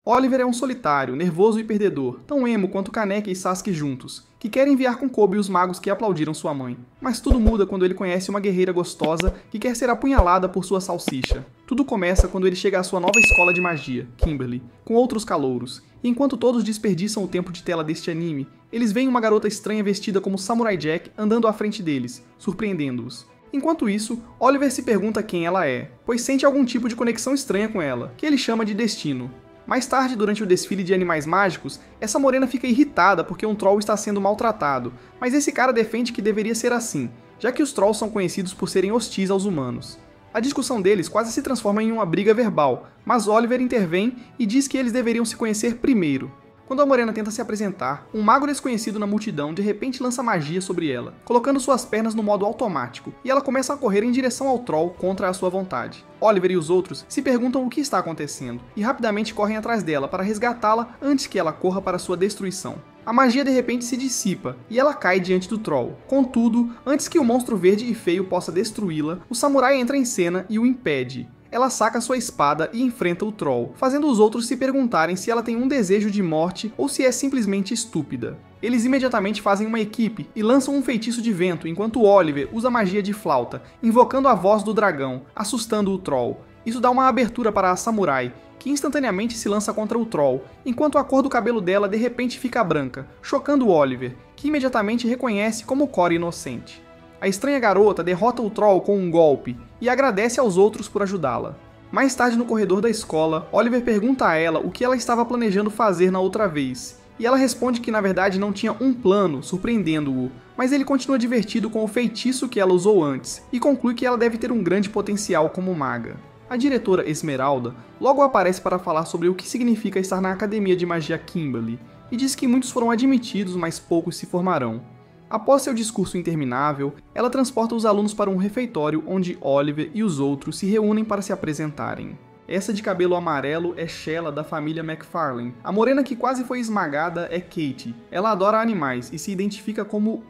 Oliver é um solitário, nervoso e perdedor, tão emo quanto Kaneki e Sasuke juntos, que quer enviar com Kobe os magos que aplaudiram sua mãe. Mas tudo muda quando ele conhece uma guerreira gostosa que quer ser apunhalada por sua salsicha. Tudo começa quando ele chega à sua nova escola de magia, Kimberly, com outros calouros. E enquanto todos desperdiçam o tempo de tela deste anime, eles veem uma garota estranha vestida como Samurai Jack andando à frente deles, surpreendendo-os. Enquanto isso, Oliver se pergunta quem ela é, pois sente algum tipo de conexão estranha com ela, que ele chama de destino. Mais tarde, durante o desfile de animais mágicos, essa morena fica irritada porque um troll está sendo maltratado, mas esse cara defende que deveria ser assim, já que os trolls são conhecidos por serem hostis aos humanos. A discussão deles quase se transforma em uma briga verbal, mas Oliver intervém e diz que eles deveriam se conhecer primeiro. Quando a morena tenta se apresentar, um mago desconhecido na multidão de repente lança magia sobre ela, colocando suas pernas no modo automático, e ela começa a correr em direção ao troll contra a sua vontade. Oliver e os outros se perguntam o que está acontecendo, e rapidamente correm atrás dela para resgatá-la antes que ela corra para sua destruição. A magia de repente se dissipa, e ela cai diante do troll. Contudo, antes que o monstro verde e feio possa destruí-la, o samurai entra em cena e o impede. Ela saca sua espada e enfrenta o troll, fazendo os outros se perguntarem se ela tem um desejo de morte ou se é simplesmente estúpida. Eles imediatamente fazem uma equipe e lançam um feitiço de vento enquanto Oliver usa magia de flauta, invocando a voz do dragão, assustando o troll. Isso dá uma abertura para a samurai, que instantaneamente se lança contra o troll, enquanto a cor do cabelo dela de repente fica branca, chocando Oliver, que imediatamente reconhece como Core inocente. A estranha garota derrota o troll com um golpe e agradece aos outros por ajudá-la. Mais tarde no corredor da escola, Oliver pergunta a ela o que ela estava planejando fazer na outra vez, e ela responde que na verdade não tinha um plano, surpreendendo-o, mas ele continua divertido com o feitiço que ela usou antes, e conclui que ela deve ter um grande potencial como maga. A diretora Esmeralda logo aparece para falar sobre o que significa estar na Academia de Magia Kimberly, e diz que muitos foram admitidos, mas poucos se formarão. Após seu discurso interminável, ela transporta os alunos para um refeitório onde Oliver e os outros se reúnem para se apresentarem. Essa de cabelo amarelo é Sheila da família McFarlane. A morena que quase foi esmagada é Katie. Ela adora animais e se identifica como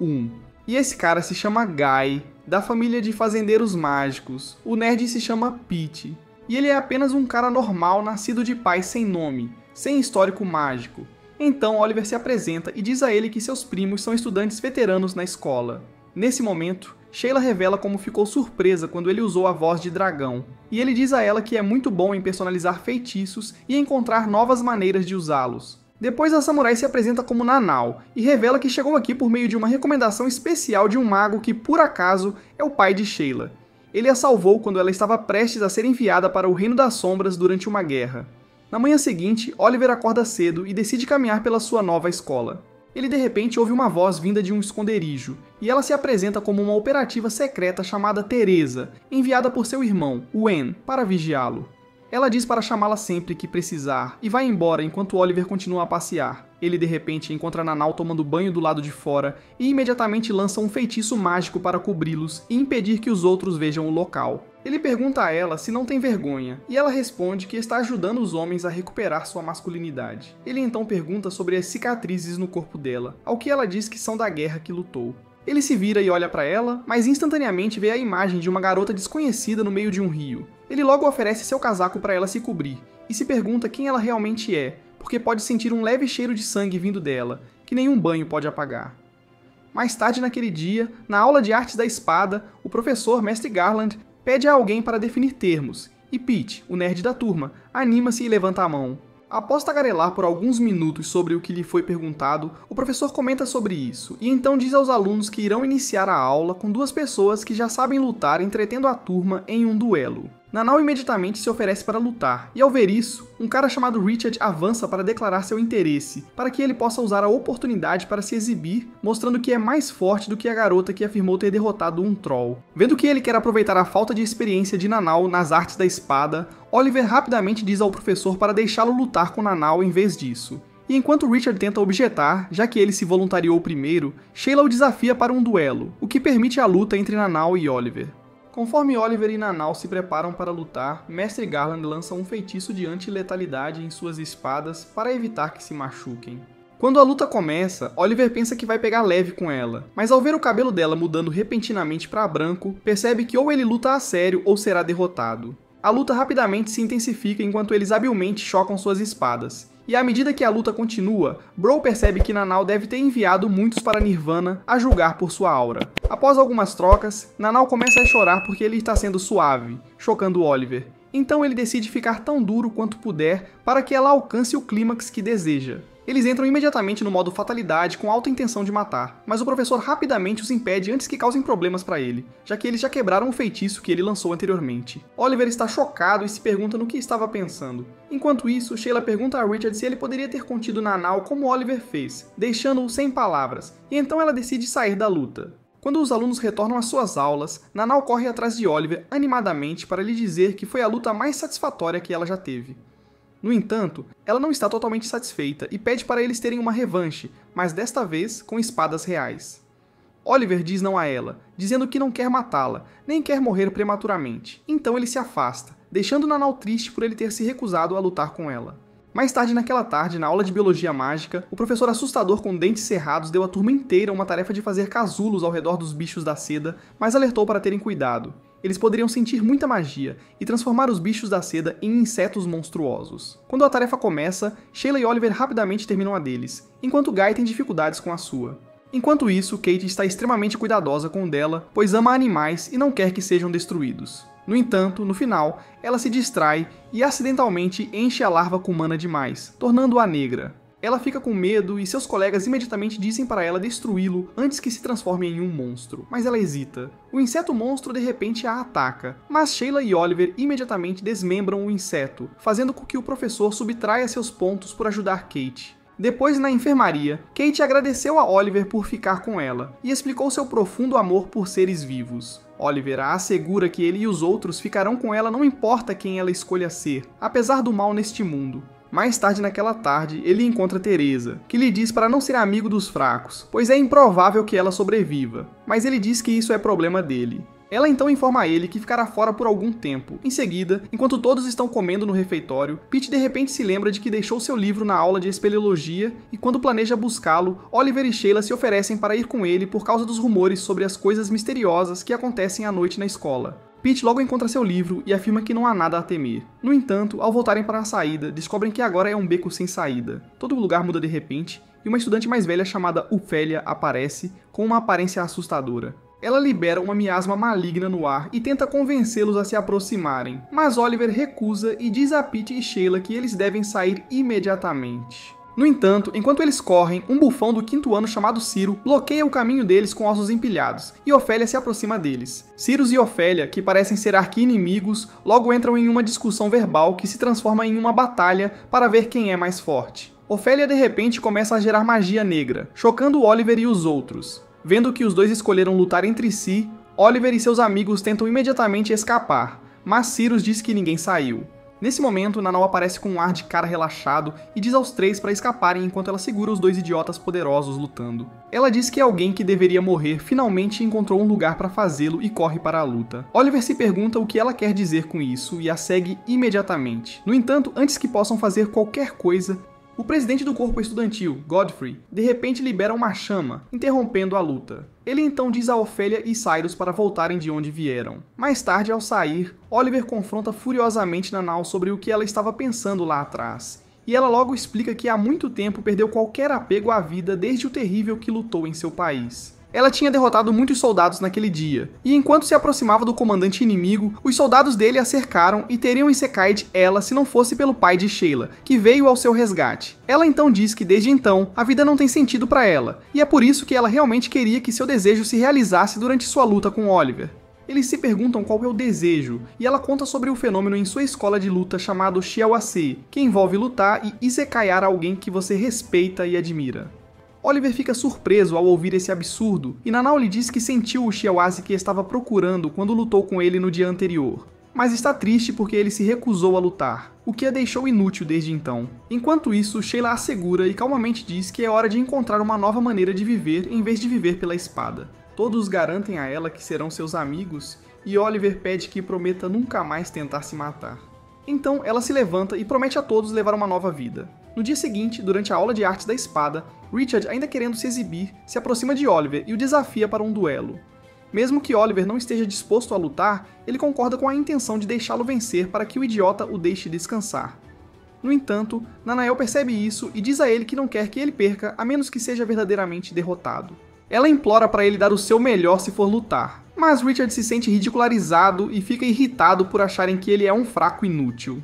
E esse cara se chama Guy, da família de fazendeiros mágicos. O nerd se chama Pete. E ele é apenas um cara normal nascido de pais sem nome, sem histórico mágico. Então Oliver se apresenta e diz a ele que seus primos são estudantes veteranos na escola. Nesse momento, Sheila revela como ficou surpresa quando ele usou a voz de dragão, e ele diz a ela que é muito bom em personalizar feitiços e encontrar novas maneiras de usá-los. Depois a samurai se apresenta como Nanao, e revela que chegou aqui por meio de uma recomendação especial de um mago que, por acaso, é o pai de Sheila. Ele a salvou quando ela estava prestes a ser enviada para o Reino das Sombras durante uma guerra. Na manhã seguinte, Oliver acorda cedo e decide caminhar pela sua nova escola. Ele de repente ouve uma voz vinda de um esconderijo, e ela se apresenta como uma operativa secreta chamada Teresa, enviada por seu irmão, Wen, para vigiá-lo. Ela diz para chamá-la sempre que precisar, e vai embora enquanto Oliver continua a passear. Ele de repente encontra Nanao tomando banho do lado de fora, e imediatamente lança um feitiço mágico para cobri-los e impedir que os outros vejam o local. Ele pergunta a ela se não tem vergonha, e ela responde que está ajudando os homens a recuperar sua masculinidade. Ele então pergunta sobre as cicatrizes no corpo dela, ao que ela diz que são da guerra que lutou. Ele se vira e olha para ela, mas instantaneamente vê a imagem de uma garota desconhecida no meio de um rio. Ele logo oferece seu casaco para ela se cobrir, e se pergunta quem ela realmente é, porque pode sentir um leve cheiro de sangue vindo dela, que nenhum banho pode apagar. Mais tarde naquele dia, na aula de artes da espada, o professor Mestre Garland pede a alguém para definir termos, e Pete, o nerd da turma, anima-se e levanta a mão. Após tagarelar por alguns minutos sobre o que lhe foi perguntado, o professor comenta sobre isso, e então diz aos alunos que irão iniciar a aula com duas pessoas que já sabem lutar entretendo a turma em um duelo. Nanao imediatamente se oferece para lutar, e ao ver isso, um cara chamado Richard avança para declarar seu interesse, para que ele possa usar a oportunidade para se exibir, mostrando que é mais forte do que a garota que afirmou ter derrotado um troll. Vendo que ele quer aproveitar a falta de experiência de Nanao nas artes da espada, Oliver rapidamente diz ao professor para deixá-lo lutar com Nanao em vez disso. E enquanto Richard tenta objetar, já que ele se voluntariou primeiro, Sheila o desafia para um duelo, o que permite a luta entre Nanao e Oliver. Conforme Oliver e Nanao se preparam para lutar, Mestre Garland lança um feitiço de anti-letalidade em suas espadas para evitar que se machuquem. Quando a luta começa, Oliver pensa que vai pegar leve com ela, mas ao ver o cabelo dela mudando repentinamente para branco, percebe que ou ele luta a sério ou será derrotado. A luta rapidamente se intensifica enquanto eles habilmente chocam suas espadas. E à medida que a luta continua, Bro percebe que Nanau deve ter enviado muitos para Nirvana a julgar por sua aura. Após algumas trocas, Nanau começa a chorar porque ele está sendo suave, chocando Oliver. Então ele decide ficar tão duro quanto puder para que ela alcance o clímax que deseja. Eles entram imediatamente no modo fatalidade com alta intenção de matar, mas o professor rapidamente os impede antes que causem problemas para ele, já que eles já quebraram o feitiço que ele lançou anteriormente. Oliver está chocado e se pergunta no que estava pensando. Enquanto isso, Sheila pergunta a Richard se ele poderia ter contido Nanau como Oliver fez, deixando-o sem palavras, e então ela decide sair da luta. Quando os alunos retornam às suas aulas, Nanau corre atrás de Oliver animadamente para lhe dizer que foi a luta mais satisfatória que ela já teve. No entanto, ela não está totalmente satisfeita e pede para eles terem uma revanche, mas desta vez com espadas reais. Oliver diz não a ela, dizendo que não quer matá-la, nem quer morrer prematuramente. Então ele se afasta, deixando Nanau triste por ele ter se recusado a lutar com ela. Mais tarde naquela tarde, na aula de biologia mágica, o professor assustador com dentes cerrados deu à turma inteira uma tarefa de fazer casulos ao redor dos bichos da seda, mas alertou para terem cuidado. Eles poderiam sentir muita magia e transformar os bichos da seda em insetos monstruosos. Quando a tarefa começa, Sheila e Oliver rapidamente terminam a deles, enquanto Guy tem dificuldades com a sua. Enquanto isso, Kate está extremamente cuidadosa com o dela, pois ama animais e não quer que sejam destruídos. No entanto, no final, ela se distrai e acidentalmente enche a larva com mana demais, tornando-a negra. Ela fica com medo e seus colegas imediatamente dizem para ela destruí-lo antes que se transforme em um monstro, mas ela hesita. O inseto monstro de repente a ataca, mas Sheila e Oliver imediatamente desmembram o inseto, fazendo com que o professor subtraia seus pontos por ajudar Kate. Depois, na enfermaria, Kate agradeceu a Oliver por ficar com ela e explicou seu profundo amor por seres vivos. Oliver a assegura que ele e os outros ficarão com ela não importa quem ela escolha ser, apesar do mal neste mundo. Mais tarde naquela tarde, ele encontra Teresa, que lhe diz para não ser amigo dos fracos, pois é improvável que ela sobreviva, mas ele diz que isso é problema dele. Ela então informa a ele que ficará fora por algum tempo. Em seguida, enquanto todos estão comendo no refeitório, Pete de repente se lembra de que deixou seu livro na aula de espeleologia e quando planeja buscá-lo, Oliver e Sheila se oferecem para ir com ele por causa dos rumores sobre as coisas misteriosas que acontecem à noite na escola. Pete logo encontra seu livro e afirma que não há nada a temer. No entanto, ao voltarem para a saída, descobrem que agora é um beco sem saída. Todo o lugar muda de repente, e uma estudante mais velha chamada Ophélia aparece, com uma aparência assustadora. Ela libera uma miasma maligna no ar e tenta convencê-los a se aproximarem, mas Oliver recusa e diz a Pete e Sheila que eles devem sair imediatamente. No entanto, enquanto eles correm, um bufão do 5º ano chamado Ciro bloqueia o caminho deles com ossos empilhados, e Ophélia se aproxima deles. Cyrus e Ophélia, que parecem ser arqui-inimigos, logo entram em uma discussão verbal que se transforma em uma batalha para ver quem é mais forte. Ophélia de repente começa a gerar magia negra, chocando Oliver e os outros. Vendo que os dois escolheram lutar entre si, Oliver e seus amigos tentam imediatamente escapar, mas Cyrus diz que ninguém saiu. Nesse momento, Nanau aparece com um ar de cara relaxado e diz aos três para escaparem enquanto ela segura os dois idiotas poderosos lutando. Ela diz que alguém que deveria morrer finalmente encontrou um lugar para fazê-lo e corre para a luta. Oliver se pergunta o que ela quer dizer com isso e a segue imediatamente. No entanto, antes que possam fazer qualquer coisa, o presidente do corpo estudantil, Godfrey, de repente libera uma chama, interrompendo a luta. Ele então diz a Ophélia e Cyrus para voltarem de onde vieram. Mais tarde, ao sair, Oliver confronta furiosamente Nanau sobre o que ela estava pensando lá atrás. E ela logo explica que há muito tempo perdeu qualquer apego à vida desde o terrível que lutou em seu país. Ela tinha derrotado muitos soldados naquele dia, e enquanto se aproximava do comandante inimigo, os soldados dele a cercaram e teriam em Secaide ela se não fosse pelo pai de Sheila, que veio ao seu resgate. Ela então diz que desde então, a vida não tem sentido para ela, e é por isso que ela realmente queria que seu desejo se realizasse durante sua luta com Oliver. Eles se perguntam qual é o desejo, e ela conta sobre o fenômeno em sua escola de luta chamado Shiawase, que envolve lutar e isekaiar alguém que você respeita e admira. Oliver fica surpreso ao ouvir esse absurdo, e Nanau lhe diz que sentiu o Shiawase que estava procurando quando lutou com ele no dia anterior, mas está triste porque ele se recusou a lutar, o que a deixou inútil desde então. Enquanto isso, Sheila assegura e calmamente diz que é hora de encontrar uma nova maneira de viver em vez de viver pela espada. Todos garantem a ela que serão seus amigos, e Oliver pede que prometa nunca mais tentar se matar. Então ela se levanta e promete a todos levar uma nova vida. No dia seguinte, durante a aula de artes da espada, Richard, ainda querendo se exibir, se aproxima de Oliver e o desafia para um duelo. Mesmo que Oliver não esteja disposto a lutar, ele concorda com a intenção de deixá-lo vencer para que o idiota o deixe descansar. No entanto, Nanael percebe isso e diz a ele que não quer que ele perca a menos que seja verdadeiramente derrotado. Ela implora para ele dar o seu melhor se for lutar, mas Richard se sente ridicularizado e fica irritado por acharem que ele é um fraco inútil.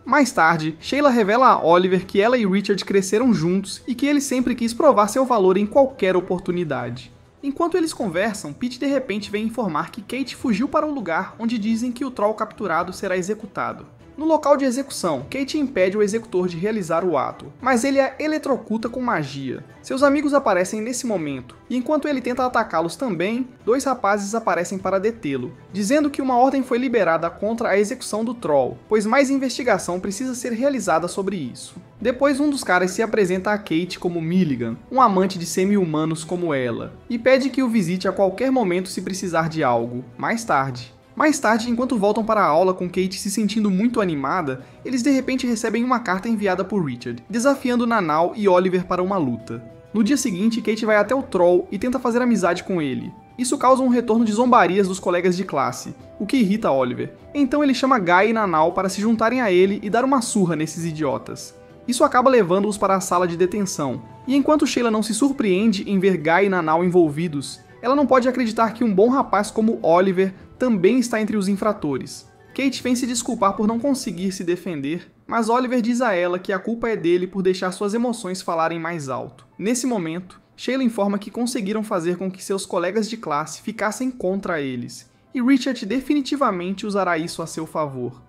Mais tarde, Sheila revela a Oliver que ela e Richard cresceram juntos e que ele sempre quis provar seu valor em qualquer oportunidade. Enquanto eles conversam, Pete de repente vem informar que Kate fugiu para um lugar onde dizem que o Troll capturado será executado. No local de execução, Kate impede o executor de realizar o ato, mas ele a eletrocuta com magia. Seus amigos aparecem nesse momento, e enquanto ele tenta atacá-los também, 2 rapazes aparecem para detê-lo, dizendo que uma ordem foi liberada contra a execução do Troll, pois mais investigação precisa ser realizada sobre isso. Depois um dos caras se apresenta a Kate como Milligan, um amante de semi-humanos como ela, e pede que o visite a qualquer momento se precisar de algo, mais tarde. Mais tarde, enquanto voltam para a aula com Kate se sentindo muito animada, eles de repente recebem uma carta enviada por Richard, desafiando Nanau e Oliver para uma luta. No dia seguinte, Kate vai até o Troll e tenta fazer amizade com ele. Isso causa um retorno de zombarias dos colegas de classe, o que irrita Oliver. Então ele chama Guy e Nanau para se juntarem a ele e dar uma surra nesses idiotas. Isso acaba levando-os para a sala de detenção, e enquanto Sheila não se surpreende em ver Guy e Nanau envolvidos, ela não pode acreditar que um bom rapaz como Oliver também está entre os infratores. Kate vem se desculpar por não conseguir se defender, mas Oliver diz a ela que a culpa é dele por deixar suas emoções falarem mais alto. Nesse momento, Sheila informa que conseguiram fazer com que seus colegas de classe ficassem contra eles, e Richard definitivamente usará isso a seu favor.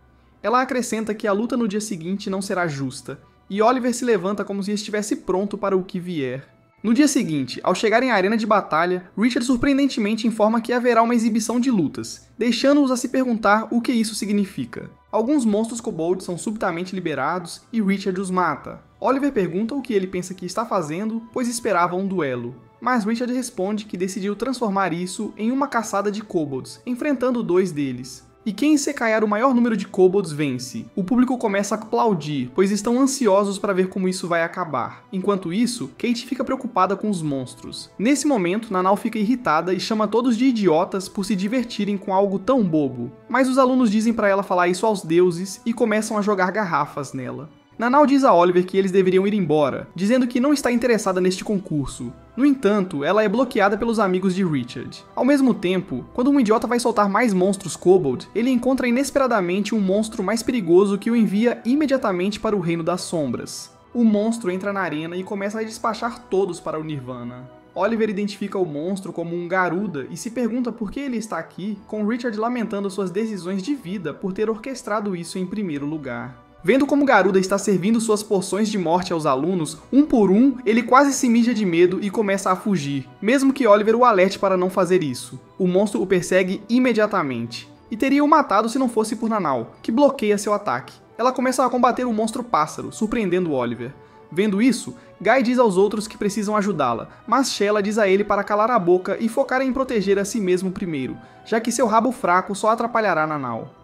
Ela acrescenta que a luta no dia seguinte não será justa, e Oliver se levanta como se estivesse pronto para o que vier. No dia seguinte, ao chegarem à arena de batalha, Richard surpreendentemente informa que haverá uma exibição de lutas, deixando-os a se perguntar o que isso significa. Alguns monstros kobolds são subitamente liberados e Richard os mata. Oliver pergunta o que ele pensa que está fazendo, pois esperava um duelo. Mas Richard responde que decidiu transformar isso em uma caçada de kobolds, enfrentando 2 deles. E quem encalhar o maior número de kobolds vence. O público começa a aplaudir, pois estão ansiosos para ver como isso vai acabar. Enquanto isso, Kate fica preocupada com os monstros. Nesse momento, Nanau fica irritada e chama todos de idiotas por se divertirem com algo tão bobo. Mas os alunos dizem para ela falar isso aos deuses e começam a jogar garrafas nela. Nanau diz a Oliver que eles deveriam ir embora, dizendo que não está interessada neste concurso. No entanto, ela é bloqueada pelos amigos de Richard. Ao mesmo tempo, quando um idiota vai soltar mais monstros kobold, ele encontra inesperadamente um monstro mais perigoso que o envia imediatamente para o Reino das Sombras. O monstro entra na arena e começa a despachar todos para o Nirvana. Oliver identifica o monstro como um Garuda e se pergunta por que ele está aqui, com Richard lamentando suas decisões de vida por ter orquestrado isso em primeiro lugar. Vendo como Garuda está servindo suas porções de morte aos alunos, um por um, ele quase se mija de medo e começa a fugir, mesmo que Oliver o alerte para não fazer isso. O monstro o persegue imediatamente, e teria o matado se não fosse por Nanau, que bloqueia seu ataque. Ela começa a combater o monstro pássaro, surpreendendo Oliver. Vendo isso, Guy diz aos outros que precisam ajudá-la, mas Sheila diz a ele para calar a boca e focar em proteger a si mesmo primeiro, já que seu rabo fraco só atrapalhará Nanau.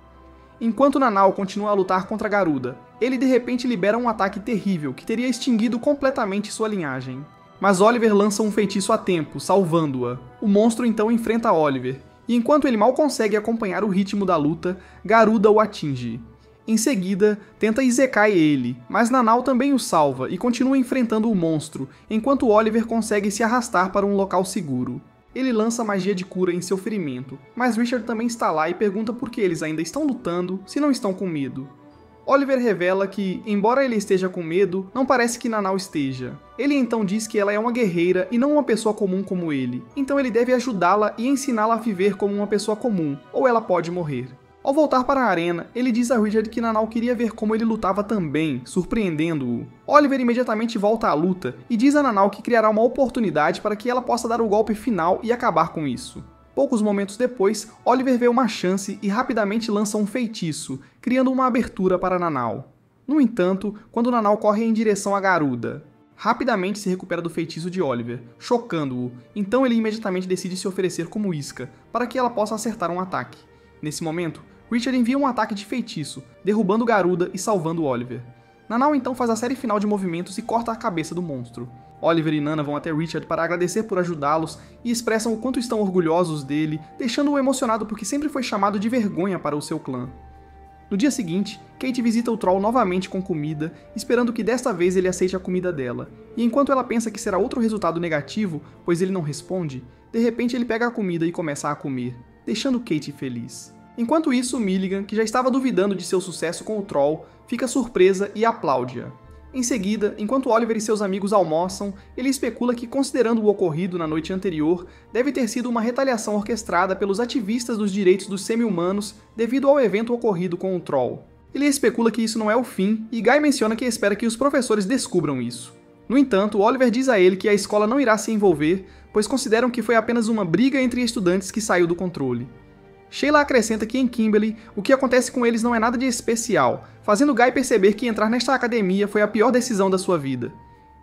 Enquanto Nanau continua a lutar contra Garuda, ele de repente libera um ataque terrível que teria extinguido completamente sua linhagem. Mas Oliver lança um feitiço a tempo, salvando-a. O monstro então enfrenta Oliver, e enquanto ele mal consegue acompanhar o ritmo da luta, Garuda o atinge. Em seguida, tenta Isekai ele, mas Nanau também o salva e continua enfrentando o monstro, enquanto Oliver consegue se arrastar para um local seguro. Ele lança magia de cura em seu ferimento, mas Richard também está lá e pergunta por que eles ainda estão lutando se não estão com medo. Oliver revela que, embora ele esteja com medo, não parece que Nanau esteja. Ele então diz que ela é uma guerreira e não uma pessoa comum como ele, então ele deve ajudá-la e ensiná-la a viver como uma pessoa comum, ou ela pode morrer. Ao voltar para a arena, ele diz a Richard que Nanau queria ver como ele lutava também, surpreendendo-o. Oliver imediatamente volta à luta e diz a Nanau que criará uma oportunidade para que ela possa dar o golpe final e acabar com isso. Poucos momentos depois, Oliver vê uma chance e rapidamente lança um feitiço, criando uma abertura para Nanau. No entanto, quando Nanau corre em direção a Garuda, rapidamente se recupera do feitiço de Oliver, chocando-o, então ele imediatamente decide se oferecer como isca, para que ela possa acertar um ataque. Nesse momento, Richard envia um ataque de feitiço, derrubando Garuda e salvando Oliver. Nanau então faz a série final de movimentos e corta a cabeça do monstro. Oliver e Nana vão até Richard para agradecer por ajudá-los e expressam o quanto estão orgulhosos dele, deixando-o emocionado porque sempre foi chamado de vergonha para o seu clã. No dia seguinte, Kate visita o Troll novamente com comida, esperando que desta vez ele aceite a comida dela. E enquanto ela pensa que será outro resultado negativo, pois ele não responde, de repente ele pega a comida e começa a comer, deixando Kate feliz. Enquanto isso, Milligan, que já estava duvidando de seu sucesso com o Troll, fica surpresa e aplaude-a. Em seguida, enquanto Oliver e seus amigos almoçam, ele especula que, considerando o ocorrido na noite anterior, deve ter sido uma retaliação orquestrada pelos ativistas dos direitos dos semi-humanos devido ao evento ocorrido com o Troll. Ele especula que isso não é o fim, e Guy menciona que espera que os professores descubram isso. No entanto, Oliver diz a ele que a escola não irá se envolver, pois consideram que foi apenas uma briga entre estudantes que saiu do controle. Sheila acrescenta que em Kimberly, o que acontece com eles não é nada de especial, fazendo Guy perceber que entrar nesta academia foi a pior decisão da sua vida.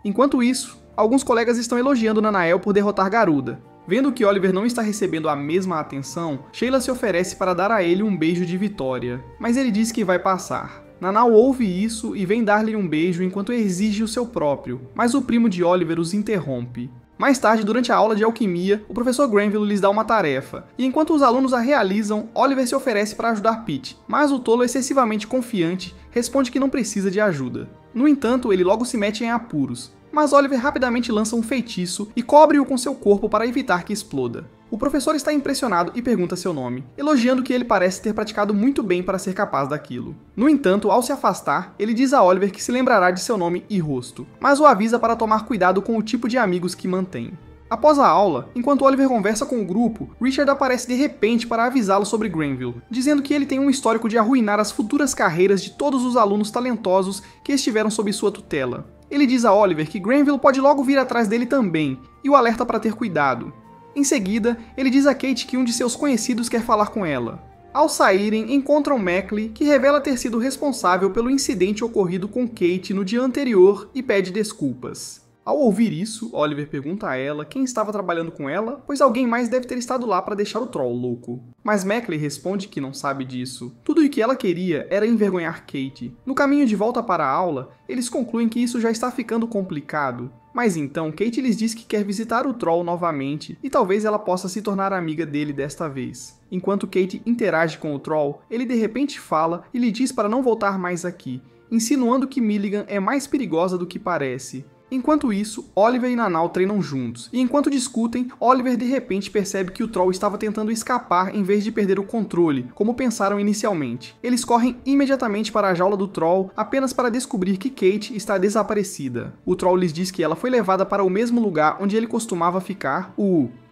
Enquanto isso, alguns colegas estão elogiando Nanael por derrotar Garuda. Vendo que Oliver não está recebendo a mesma atenção, Sheila se oferece para dar a ele um beijo de vitória, mas ele diz que vai passar. Nanau ouve isso e vem dar-lhe um beijo enquanto exige o seu próprio, mas o primo de Oliver os interrompe. Mais tarde, durante a aula de alquimia, o professor Granville lhes dá uma tarefa, e enquanto os alunos a realizam, Oliver se oferece para ajudar Pete, mas o tolo, excessivamente confiante, responde que não precisa de ajuda. No entanto, ele logo se mete em apuros, mas Oliver rapidamente lança um feitiço e cobre-o com seu corpo para evitar que exploda. O professor está impressionado e pergunta seu nome, elogiando que ele parece ter praticado muito bem para ser capaz daquilo. No entanto, ao se afastar, ele diz a Oliver que se lembrará de seu nome e rosto, mas o avisa para tomar cuidado com o tipo de amigos que mantém. Após a aula, enquanto Oliver conversa com o grupo, Richard aparece de repente para avisá-lo sobre Granville, dizendo que ele tem um histórico de arruinar as futuras carreiras de todos os alunos talentosos que estiveram sob sua tutela. Ele diz a Oliver que Granville pode logo vir atrás dele também, e o alerta para ter cuidado. Em seguida, ele diz a Kate que um de seus conhecidos quer falar com ela. Ao saírem, encontram Mackley, que revela ter sido responsável pelo incidente ocorrido com Kate no dia anterior e pede desculpas. Ao ouvir isso, Oliver pergunta a ela quem estava trabalhando com ela, pois alguém mais deve ter estado lá para deixar o Troll louco. Mas Mackley responde que não sabe disso. Tudo o que ela queria era envergonhar Kate. No caminho de volta para a aula, eles concluem que isso já está ficando complicado. Mas então, Kate lhes diz que quer visitar o Troll novamente, e talvez ela possa se tornar amiga dele desta vez. Enquanto Kate interage com o Troll, ele de repente fala e lhe diz para não voltar mais aqui, insinuando que Milligan é mais perigosa do que parece. Enquanto isso, Oliver e Nanau treinam juntos, e enquanto discutem, Oliver de repente percebe que o Troll estava tentando escapar em vez de perder o controle, como pensaram inicialmente. Eles correm imediatamente para a jaula do Troll, apenas para descobrir que Kate está desaparecida. O Troll lhes diz que ela foi levada para o mesmo lugar onde ele costumava ficar,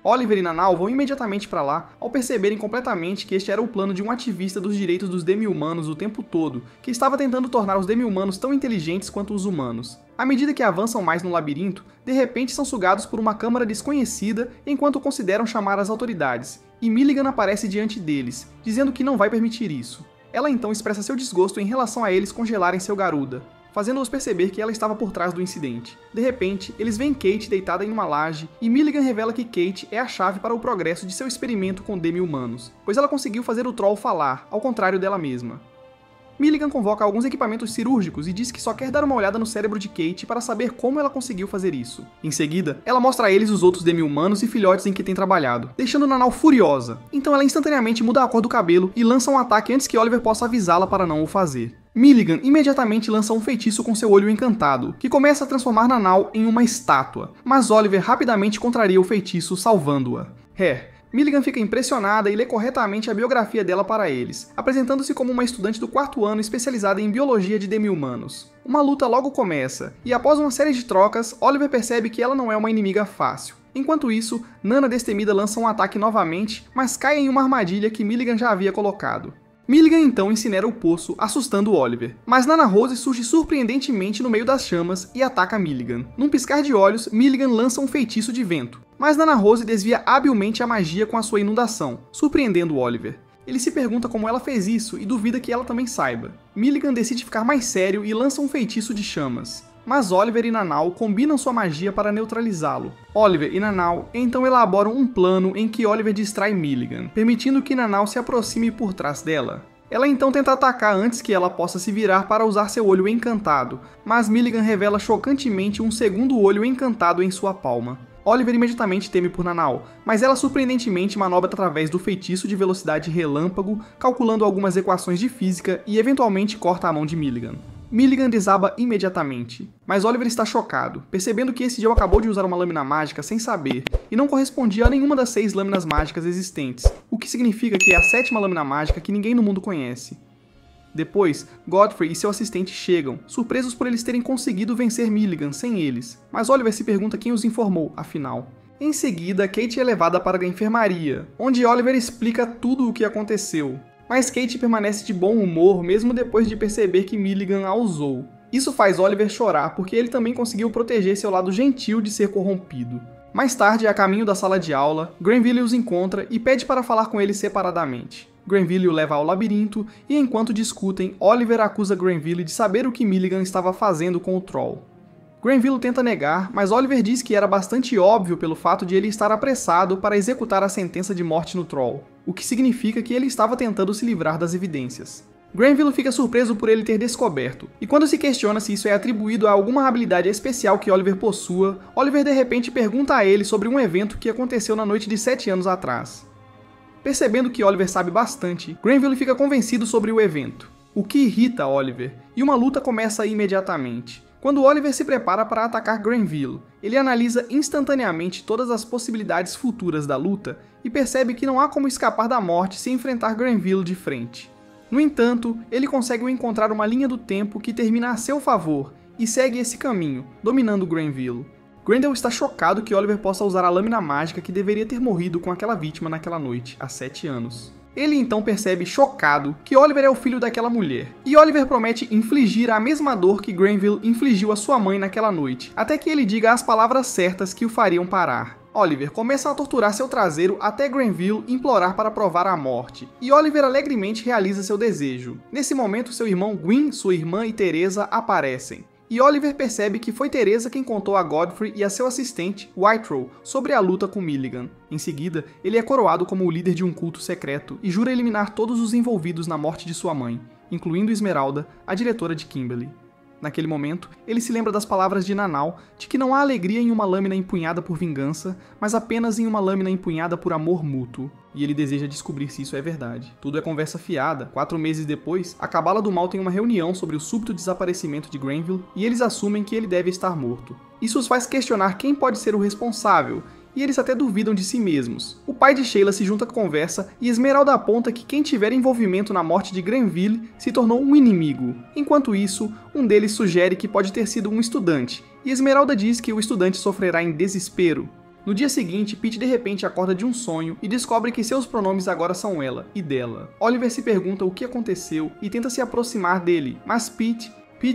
Oliver e Nanau vão imediatamente para lá, ao perceberem completamente que este era o plano de um ativista dos direitos dos demi-humanos o tempo todo, que estava tentando tornar os demi-humanos tão inteligentes quanto os humanos. À medida que avançam mais no labirinto, de repente são sugados por uma câmara desconhecida enquanto consideram chamar as autoridades, e Milligan aparece diante deles, dizendo que não vai permitir isso. Ela então expressa seu desgosto em relação a eles congelarem seu Garuda, fazendo-os perceber que ela estava por trás do incidente. De repente, eles veem Kate deitada em uma laje, e Milligan revela que Kate é a chave para o progresso de seu experimento com demi-humanos, pois ela conseguiu fazer o Troll falar, ao contrário dela mesma. Milligan convoca alguns equipamentos cirúrgicos e diz que só quer dar uma olhada no cérebro de Kate para saber como ela conseguiu fazer isso. Em seguida, ela mostra a eles os outros demi-humanos e filhotes em que tem trabalhado, deixando Nanau furiosa. Então ela instantaneamente muda a cor do cabelo e lança um ataque antes que Oliver possa avisá-la para não o fazer. Milligan imediatamente lança um feitiço com seu olho encantado, que começa a transformar Nanau em uma estátua, mas Oliver rapidamente contraria o feitiço, salvando-a. Milligan fica impressionada e lê corretamente a biografia dela para eles, apresentando-se como uma estudante do 4º ano especializada em biologia de demi-humanos. Uma luta logo começa, e após uma série de trocas, Oliver percebe que ela não é uma inimiga fácil. Enquanto isso, Nana destemida lança um ataque novamente, mas cai em uma armadilha que Milligan já havia colocado. Milligan então incinera o poço, assustando Oliver, mas Nana Rose surge surpreendentemente no meio das chamas e ataca Milligan. Num piscar de olhos, Milligan lança um feitiço de vento, mas Nana Rose desvia habilmente a magia com a sua inundação, surpreendendo Oliver. Ele se pergunta como ela fez isso e duvida que ela também saiba. Milligan decide ficar mais sério e lança um feitiço de chamas, mas Oliver e Nanau combinam sua magia para neutralizá-lo. Oliver e Nanau então elaboram um plano em que Oliver distrai Milligan, permitindo que Nanau se aproxime por trás dela. Ela então tenta atacar antes que ela possa se virar para usar seu olho encantado, mas Milligan revela chocantemente um segundo olho encantado em sua palma. Oliver imediatamente teme por Nanau, mas ela surpreendentemente manobra através do feitiço de velocidade relâmpago, calculando algumas equações de física e eventualmente corta a mão de Milligan. Milligan desaba imediatamente, mas Oliver está chocado, percebendo que esse Joe acabou de usar uma lâmina mágica sem saber, e não correspondia a nenhuma das 6 lâminas mágicas existentes, o que significa que é a 7ª lâmina mágica que ninguém no mundo conhece. Depois, Godfrey e seu assistente chegam, surpresos por eles terem conseguido vencer Milligan sem eles, mas Oliver se pergunta quem os informou, afinal. Em seguida, Kate é levada para a enfermaria, onde Oliver explica tudo o que aconteceu. Mas Kate permanece de bom humor mesmo depois de perceber que Milligan a usou. Isso faz Oliver chorar porque ele também conseguiu proteger seu lado gentil de ser corrompido. Mais tarde, a caminho da sala de aula, Granville os encontra e pede para falar com eles separadamente. Granville o leva ao labirinto e enquanto discutem, Oliver acusa Granville de saber o que Milligan estava fazendo com o Troll. Granville tenta negar, mas Oliver diz que era bastante óbvio pelo fato de ele estar apressado para executar a sentença de morte no Troll, o que significa que ele estava tentando se livrar das evidências. Granville fica surpreso por ele ter descoberto, e quando se questiona se isso é atribuído a alguma habilidade especial que Oliver possua, Oliver de repente pergunta a ele sobre um evento que aconteceu na noite de 7 anos atrás. Percebendo que Oliver sabe bastante, Granville fica convencido sobre o evento, o que irrita Oliver, e uma luta começa imediatamente. Quando Oliver se prepara para atacar Granville, ele analisa instantaneamente todas as possibilidades futuras da luta e percebe que não há como escapar da morte se enfrentar Granville de frente. No entanto, ele consegue encontrar uma linha do tempo que termina a seu favor e segue esse caminho, dominando Granville. Grendel está chocado que Oliver possa usar a lâmina mágica que deveria ter morrido com aquela vítima naquela noite, há 7 anos. Ele então percebe, chocado, que Oliver é o filho daquela mulher, e Oliver promete infligir a mesma dor que Granville infligiu à sua mãe naquela noite, até que ele diga as palavras certas que o fariam parar. Oliver começa a torturar seu traseiro até Granville implorar para provar a morte, e Oliver alegremente realiza seu desejo. Nesse momento, seu irmão Gwyn, sua irmã e Teresa aparecem. E Oliver percebe que foi Teresa quem contou a Godfrey e a seu assistente, Whitrow, sobre a luta com Milligan. Em seguida, ele é coroado como o líder de um culto secreto e jura eliminar todos os envolvidos na morte de sua mãe, incluindo Esmeralda, a diretora de Kimberly. Naquele momento, ele se lembra das palavras de Nanau, de que não há alegria em uma lâmina empunhada por vingança, mas apenas em uma lâmina empunhada por amor mútuo. E ele deseja descobrir se isso é verdade. Tudo é conversa fiada. 4 meses depois, a Cabala do Mal tem uma reunião sobre o súbito desaparecimento de Granville e eles assumem que ele deve estar morto. Isso os faz questionar quem pode ser o responsável, e eles até duvidam de si mesmos. O pai de Sheila se junta à conversa e Esmeralda aponta que quem tiver envolvimento na morte de Granville se tornou um inimigo. Enquanto isso, um deles sugere que pode ter sido um estudante, e Esmeralda diz que o estudante sofrerá em desespero. No dia seguinte, Pete de repente acorda de um sonho e descobre que seus pronomes agora são ela e dela. Oliver se pergunta o que aconteceu e tenta se aproximar dele, mas Pete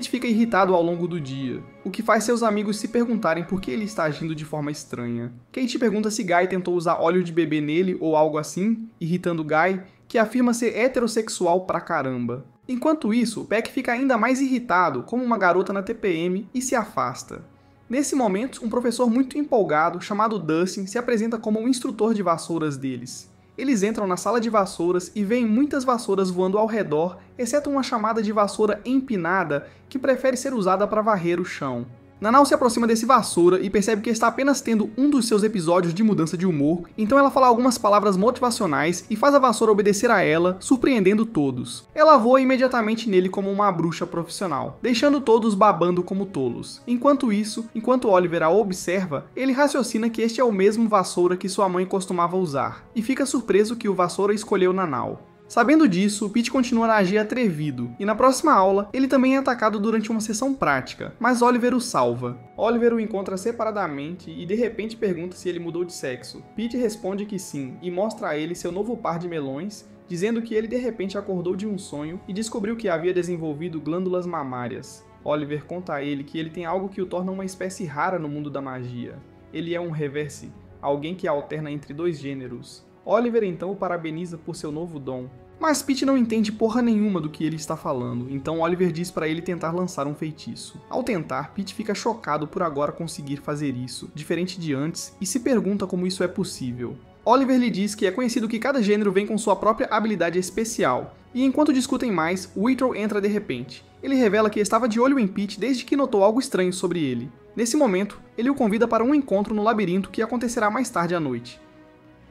fica irritado ao longo do dia, o que faz seus amigos se perguntarem por que ele está agindo de forma estranha. Kate pergunta se Guy tentou usar óleo de bebê nele ou algo assim, irritando Guy, que afirma ser heterossexual pra caramba. Enquanto isso, Peck fica ainda mais irritado, como uma garota na TPM, e se afasta. Nesse momento, um professor muito empolgado, chamado Dustin, se apresenta como o instrutor de vassouras deles. Eles entram na sala de vassouras e veem muitas vassouras voando ao redor, exceto uma chamada de vassoura empinada, que prefere ser usada para varrer o chão. Nanau se aproxima desse vassoura e percebe que está apenas tendo um dos seus episódios de mudança de humor, então ela fala algumas palavras motivacionais e faz a vassoura obedecer a ela, surpreendendo todos. Ela voa imediatamente nele como uma bruxa profissional, deixando todos babando como tolos. Enquanto Oliver a observa, ele raciocina que este é o mesmo vassoura que sua mãe costumava usar, e fica surpreso que o vassoura escolheu Nanau. Sabendo disso, Pete continua a agir atrevido, e na próxima aula, ele também é atacado durante uma sessão prática, mas Oliver o salva. Oliver o encontra separadamente e de repente pergunta se ele mudou de sexo. Pete responde que sim, e mostra a ele seu novo par de melões, dizendo que ele de repente acordou de um sonho e descobriu que havia desenvolvido glândulas mamárias. Oliver conta a ele que ele tem algo que o torna uma espécie rara no mundo da magia. Ele é um reverse, alguém que alterna entre 2 gêneros. Oliver então o parabeniza por seu novo dom. Mas Pete não entende porra nenhuma do que ele está falando, então Oliver diz para ele tentar lançar um feitiço. Ao tentar, Pete fica chocado por agora conseguir fazer isso, diferente de antes, e se pergunta como isso é possível. Oliver lhe diz que é conhecido que cada gênero vem com sua própria habilidade especial, E enquanto discutem mais, Whitrow entra de repente. Ele revela que estava de olho em Pete desde que notou algo estranho sobre ele. Nesse momento, ele o convida para um encontro no labirinto que acontecerá mais tarde à noite.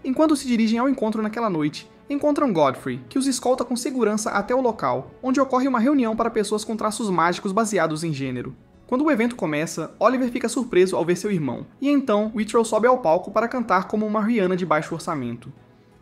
Enquanto se dirigem ao encontro naquela noite, encontram Godfrey, que os escolta com segurança até o local, onde ocorre uma reunião para pessoas com traços mágicos baseados em gênero. Quando o evento começa, Oliver fica surpreso ao ver seu irmão, e então Whitrow sobe ao palco para cantar como uma Rihanna de baixo orçamento.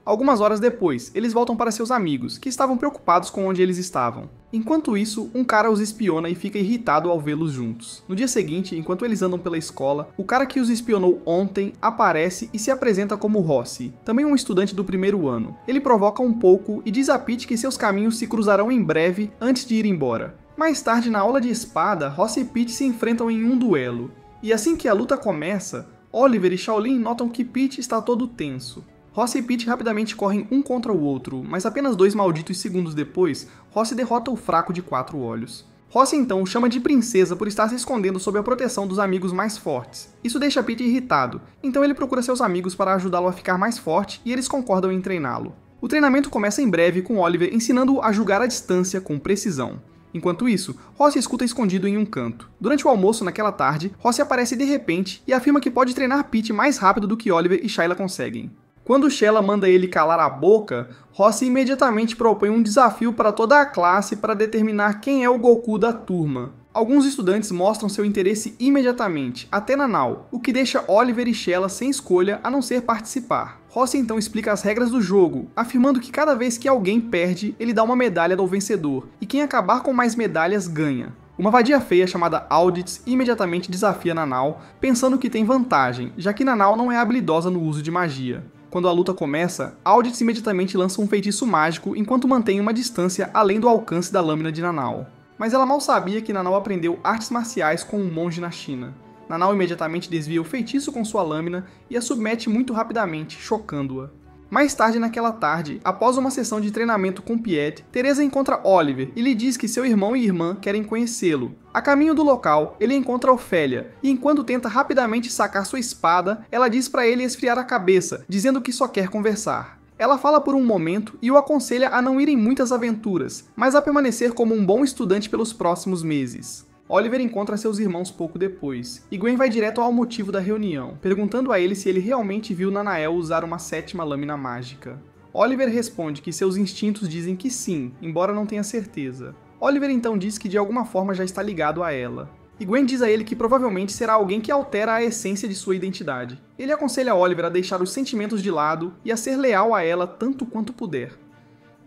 Algumas horas depois, eles voltam para seus amigos, que estavam preocupados com onde eles estavam. Enquanto isso, um cara os espiona e fica irritado ao vê-los juntos. No dia seguinte, enquanto eles andam pela escola, o cara que os espionou ontem aparece e se apresenta como Rossi, também um estudante do primeiro ano. Ele provoca um pouco e diz a Pete que seus caminhos se cruzarão em breve antes de ir embora. Mais tarde, na aula de espada, Rossi e Pete se enfrentam em um duelo. E assim que a luta começa, Oliver e Shaolin notam que Pete está todo tenso. Rossi e Pete rapidamente correm um contra o outro, mas apenas 2 malditos segundos depois, Rossi derrota o fraco de 4 olhos. Rossi então o chama de princesa por estar se escondendo sob a proteção dos amigos mais fortes. Isso deixa Pete irritado, então ele procura seus amigos para ajudá-lo a ficar mais forte e eles concordam em treiná-lo. O treinamento começa em breve com Oliver ensinando-o a julgar a distância com precisão. Enquanto isso, Rossi escuta escondido em um canto. Durante o almoço naquela tarde, Rossi aparece de repente e afirma que pode treinar Pete mais rápido do que Oliver e Shayla conseguem. Quando Shayla manda ele calar a boca, Rossi imediatamente propõe um desafio para toda a classe para determinar quem é o Goku da turma. Alguns estudantes mostram seu interesse imediatamente, até Nanao, o que deixa Oliver e Shayla sem escolha a não ser participar. Rossi então explica as regras do jogo, afirmando que cada vez que alguém perde, ele dá uma medalha ao vencedor, e quem acabar com mais medalhas ganha. Uma vadia feia chamada Audits imediatamente desafia Nanao, pensando que tem vantagem, já que Nanao não é habilidosa no uso de magia. Quando a luta começa, Audits imediatamente lança um feitiço mágico enquanto mantém uma distância além do alcance da lâmina de Nanao. Mas ela mal sabia que Nanao aprendeu artes marciais com um monge na China. Nanao imediatamente desvia o feitiço com sua lâmina e a submete muito rapidamente, chocando-a. Mais tarde naquela tarde, após uma sessão de treinamento com Piet, Teresa encontra Oliver e lhe diz que seu irmão e irmã querem conhecê-lo. A caminho do local, ele encontra Ofélia, e enquanto tenta rapidamente sacar sua espada, ela diz para ele esfriar a cabeça, dizendo que só quer conversar. Ela fala por um momento e o aconselha a não ir em muitas aventuras, mas a permanecer como um bom estudante pelos próximos meses. Oliver encontra seus irmãos pouco depois, e Gwen vai direto ao motivo da reunião, perguntando a ele se ele realmente viu Nanael usar uma 7ª lâmina mágica. Oliver responde que seus instintos dizem que sim, embora não tenha certeza. Oliver então diz que de alguma forma já está ligado a ela. E Gwen diz a ele que provavelmente será alguém que altera a essência de sua identidade. Ele aconselha Oliver a deixar os sentimentos de lado e a ser leal a ela tanto quanto puder.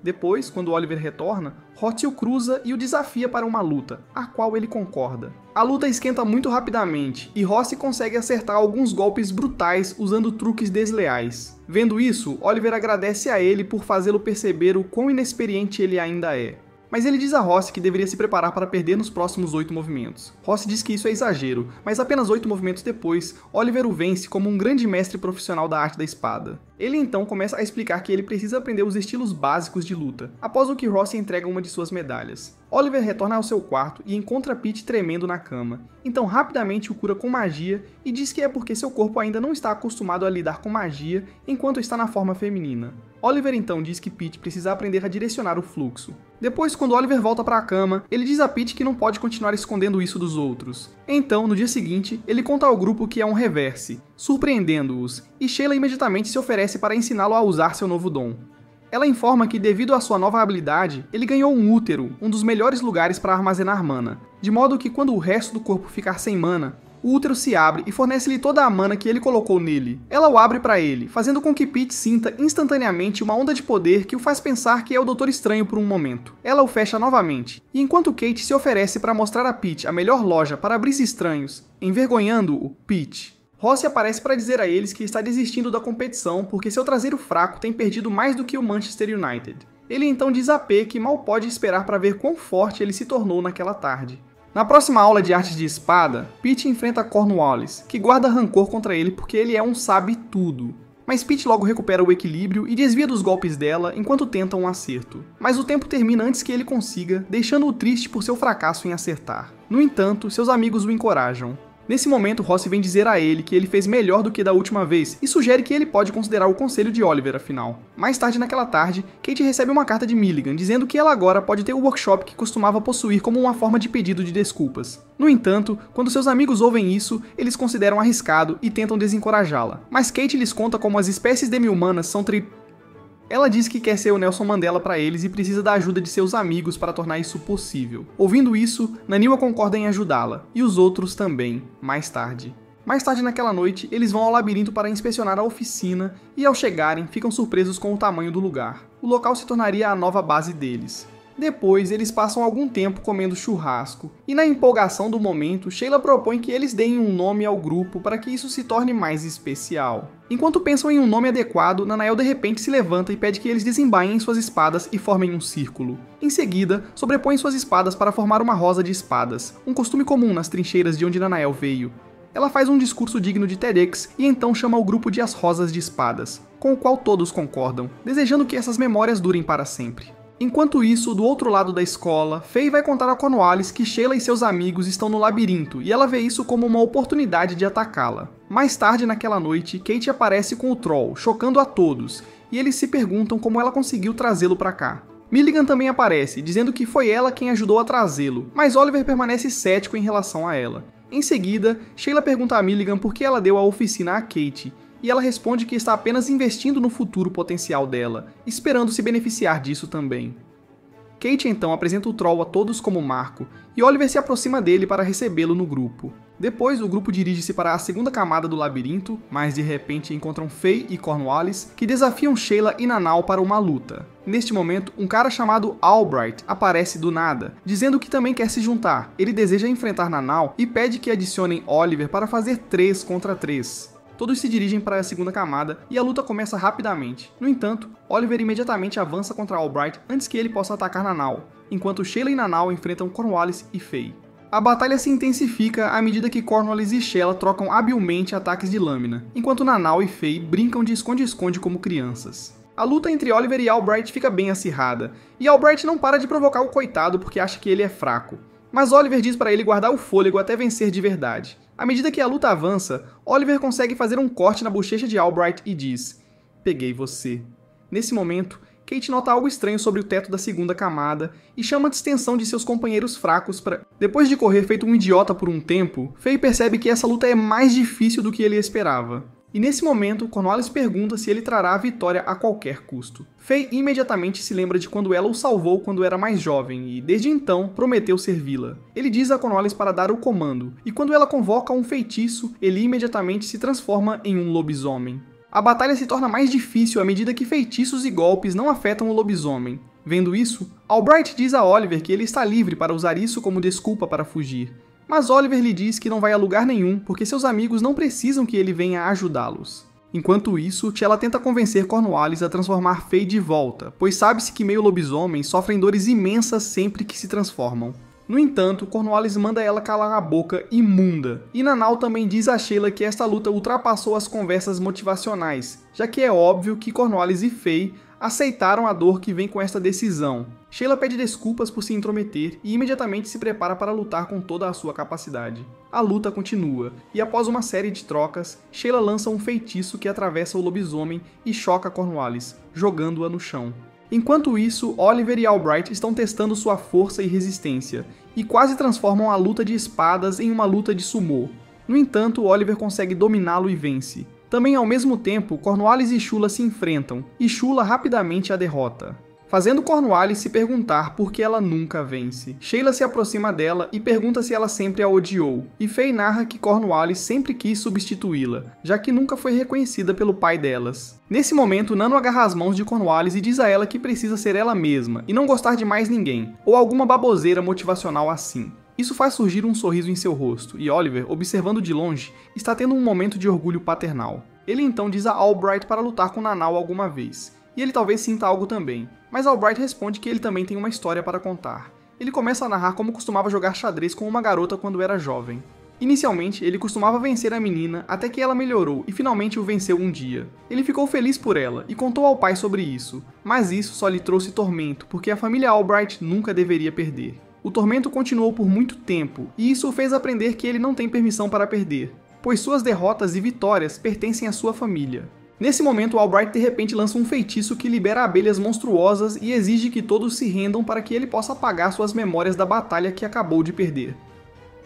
Depois, quando Oliver retorna, Rossi o cruza e o desafia para uma luta, a qual ele concorda. A luta esquenta muito rapidamente, e Rossi consegue acertar alguns golpes brutais usando truques desleais. Vendo isso, Oliver agradece a ele por fazê-lo perceber o quão inexperiente ele ainda é. Mas ele diz a Rossi que deveria se preparar para perder nos próximos 8 movimentos. Rossi diz que isso é exagero, mas apenas 8 movimentos depois, Oliver o vence como um grande mestre profissional da arte da espada. Ele então começa a explicar que ele precisa aprender os estilos básicos de luta, após o que Rossi entrega uma de suas medalhas. Oliver retorna ao seu quarto e encontra Pete tremendo na cama, então rapidamente o cura com magia e diz que é porque seu corpo ainda não está acostumado a lidar com magia enquanto está na forma feminina. Oliver então diz que Pete precisa aprender a direcionar o fluxo. Depois, quando Oliver volta para a cama, ele diz a Pete que não pode continuar escondendo isso dos outros. Então, no dia seguinte, ele conta ao grupo que é um reverse, surpreendendo-os, e Shayla imediatamente se oferece para ensiná-lo a usar seu novo dom. Ela informa que, devido à sua nova habilidade, ele ganhou um útero, um dos melhores lugares para armazenar mana, de modo que quando o resto do corpo ficar sem mana, o útero se abre e fornece-lhe toda a mana que ele colocou nele. Ela o abre para ele, fazendo com que Pete sinta instantaneamente uma onda de poder que o faz pensar que é o Doutor Estranho por um momento. Ela o fecha novamente, e enquanto Kate se oferece para mostrar a Pete a melhor loja para abrir estranhos, envergonhando-o, Pete. Rossi aparece para dizer a eles que está desistindo da competição porque seu traseiro fraco tem perdido mais do que o Manchester United. Ele então diz a P que mal pode esperar para ver quão forte ele se tornou naquela tarde. Na próxima aula de artes de espada, Pete enfrenta Cornwallis, que guarda rancor contra ele porque ele é um sabe-tudo. Mas Pete logo recupera o equilíbrio e desvia dos golpes dela enquanto tenta um acerto. Mas o tempo termina antes que ele consiga, deixando-o triste por seu fracasso em acertar. No entanto, seus amigos o encorajam. Nesse momento, Ross vem dizer a ele que ele fez melhor do que da última vez e sugere que ele pode considerar o conselho de Oliver afinal. Mais tarde naquela tarde, Kate recebe uma carta de Milligan dizendo que ela agora pode ter o workshop que costumava possuir como uma forma de pedido de desculpas. No entanto, quando seus amigos ouvem isso, eles consideram arriscado e tentam desencorajá-la. Mas Kate lhes conta como as espécies demi-humanas são Ela diz que quer ser o Nelson Mandela para eles e precisa da ajuda de seus amigos para tornar isso possível. Ouvindo isso, Naniwa concorda em ajudá-la, e os outros também, mais tarde. Mais tarde naquela noite, eles vão ao labirinto para inspecionar a oficina e ao chegarem, ficam surpresos com o tamanho do lugar. O local se tornaria a nova base deles. Depois, eles passam algum tempo comendo churrasco, e na empolgação do momento, Sheila propõe que eles deem um nome ao grupo para que isso se torne mais especial. Enquanto pensam em um nome adequado, Nanael de repente se levanta e pede que eles desembainhem suas espadas e formem um círculo. Em seguida, sobrepõem suas espadas para formar uma rosa de espadas, um costume comum nas trincheiras de onde Nanael veio. Ela faz um discurso digno de TEDx e então chama o grupo de As Rosas de Espadas, com o qual todos concordam, desejando que essas memórias durem para sempre. Enquanto isso, do outro lado da escola, Faye vai contar a Cornwallis que Sheila e seus amigos estão no labirinto e ela vê isso como uma oportunidade de atacá-la. Mais tarde naquela noite, Kate aparece com o Troll, chocando a todos, e eles se perguntam como ela conseguiu trazê-lo pra cá. Milligan também aparece, dizendo que foi ela quem ajudou a trazê-lo, mas Oliver permanece cético em relação a ela. Em seguida, Sheila pergunta a Milligan por que ela deu a oficina a Kate, e ela responde que está apenas investindo no futuro potencial dela, esperando se beneficiar disso também. Kate então apresenta o Troll a todos como Marco, e Oliver se aproxima dele para recebê-lo no grupo. Depois, o grupo dirige-se para a segunda camada do labirinto, mas de repente encontram Faye e Cornwallis, que desafiam Sheila e Nanau para uma luta. Neste momento, um cara chamado Albright aparece do nada, dizendo que também quer se juntar. Ele deseja enfrentar Nanau e pede que adicionem Oliver para fazer 3 contra 3. Todos se dirigem para a segunda camada e a luta começa rapidamente. No entanto, Oliver imediatamente avança contra Albright antes que ele possa atacar Nanau, enquanto Sheila e Nanau enfrentam Cornwallis e Faye. A batalha se intensifica à medida que Cornwallis e Sheila trocam habilmente ataques de lâmina, enquanto Nanau e Faye brincam de esconde-esconde como crianças. A luta entre Oliver e Albright fica bem acirrada, e Albright não para de provocar o coitado porque acha que ele é fraco. Mas Oliver diz para ele guardar o fôlego até vencer de verdade. À medida que a luta avança, Oliver consegue fazer um corte na bochecha de Albright e diz: "Peguei você." Nesse momento, Kate nota algo estranho sobre o teto da segunda camada e chama a atenção de seus companheiros fracos para... Depois de correr feito um idiota por um tempo, Faye percebe que essa luta é mais difícil do que ele esperava. E nesse momento, Cornwallis pergunta se ele trará a vitória a qualquer custo. Faye imediatamente se lembra de quando ela o salvou quando era mais jovem e, desde então, prometeu servi-la. Ele diz a Cornwallis para dar o comando, e quando ela convoca um feitiço, ele imediatamente se transforma em um lobisomem. A batalha se torna mais difícil à medida que feitiços e golpes não afetam o lobisomem. Vendo isso, Albright diz a Oliver que ele está livre para usar isso como desculpa para fugir. Mas Oliver lhe diz que não vai a lugar nenhum porque seus amigos não precisam que ele venha ajudá-los. Enquanto isso, T'Challa tenta convencer Cornwallis a transformar Faye de volta, pois sabe-se que meio lobisomens sofrem dores imensas sempre que se transformam. No entanto, Cornwallis manda ela calar a boca imunda, e Nanau também diz a Sheila que esta luta ultrapassou as conversas motivacionais, já que é óbvio que Cornwallis e Faye aceitaram a dor que vem com esta decisão. Sheila pede desculpas por se intrometer e imediatamente se prepara para lutar com toda a sua capacidade. A luta continua, e após uma série de trocas, Sheila lança um feitiço que atravessa o lobisomem e choca Cornwallis, jogando-a no chão. Enquanto isso, Oliver e Albright estão testando sua força e resistência, e quase transformam a luta de espadas em uma luta de sumô. No entanto, Oliver consegue dominá-lo e vence. Também ao mesmo tempo, Cornwallis e Shula se enfrentam, e Shula rapidamente a derrota, fazendo Cornwallis se perguntar por que ela nunca vence. Sheila se aproxima dela e pergunta se ela sempre a odiou, e Faye narra que Cornwallis sempre quis substituí-la, já que nunca foi reconhecida pelo pai delas. Nesse momento, Nano agarra as mãos de Cornwallis e diz a ela que precisa ser ela mesma, e não gostar de mais ninguém, ou alguma baboseira motivacional assim. Isso faz surgir um sorriso em seu rosto, e Oliver, observando de longe, está tendo um momento de orgulho paternal. Ele então diz a Albright para lutar com Nanau alguma vez, e ele talvez sinta algo também, mas Albright responde que ele também tem uma história para contar. Ele começa a narrar como costumava jogar xadrez com uma garota quando era jovem. Inicialmente, ele costumava vencer a menina até que ela melhorou e finalmente o venceu um dia. Ele ficou feliz por ela e contou ao pai sobre isso, mas isso só lhe trouxe tormento porque a família Albright nunca deveria perder. O tormento continuou por muito tempo, e isso o fez aprender que ele não tem permissão para perder, pois suas derrotas e vitórias pertencem à sua família. Nesse momento, Albright de repente lança um feitiço que libera abelhas monstruosas e exige que todos se rendam para que ele possa apagar suas memórias da batalha que acabou de perder.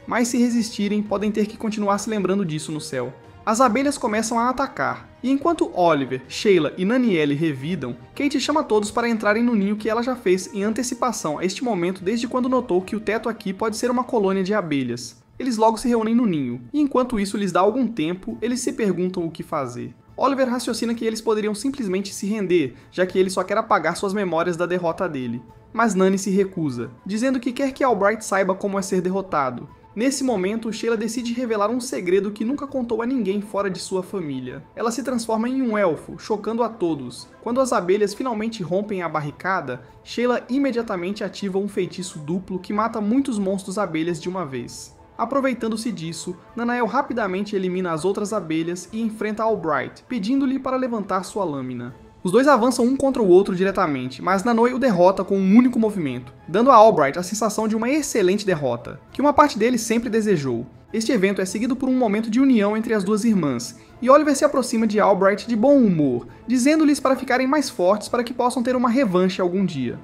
Mas se resistirem, podem ter que continuar se lembrando disso no céu. As abelhas começam a atacar, e enquanto Oliver, Sheila e Nanielle revidam, Kate chama todos para entrarem no ninho que ela já fez em antecipação a este momento desde quando notou que o teto aqui pode ser uma colônia de abelhas. Eles logo se reúnem no ninho, e enquanto isso lhes dá algum tempo, eles se perguntam o que fazer. Oliver raciocina que eles poderiam simplesmente se render, já que ele só quer apagar suas memórias da derrota dele. Mas Nani se recusa, dizendo que quer que Albright saiba como é ser derrotado. Nesse momento, Sheila decide revelar um segredo que nunca contou a ninguém fora de sua família. Ela se transforma em um elfo, chocando a todos. Quando as abelhas finalmente rompem a barricada, Sheila imediatamente ativa um feitiço duplo que mata muitos monstros abelhas de uma vez. Aproveitando-se disso, Nanael rapidamente elimina as outras abelhas e enfrenta Albright, pedindo-lhe para levantar sua lâmina. Os dois avançam um contra o outro diretamente, mas Nanael o derrota com um único movimento, dando a Albright a sensação de uma excelente derrota, que uma parte dele sempre desejou. Este evento é seguido por um momento de união entre as duas irmãs, e Oliver se aproxima de Albright de bom humor, dizendo-lhes para ficarem mais fortes para que possam ter uma revanche algum dia.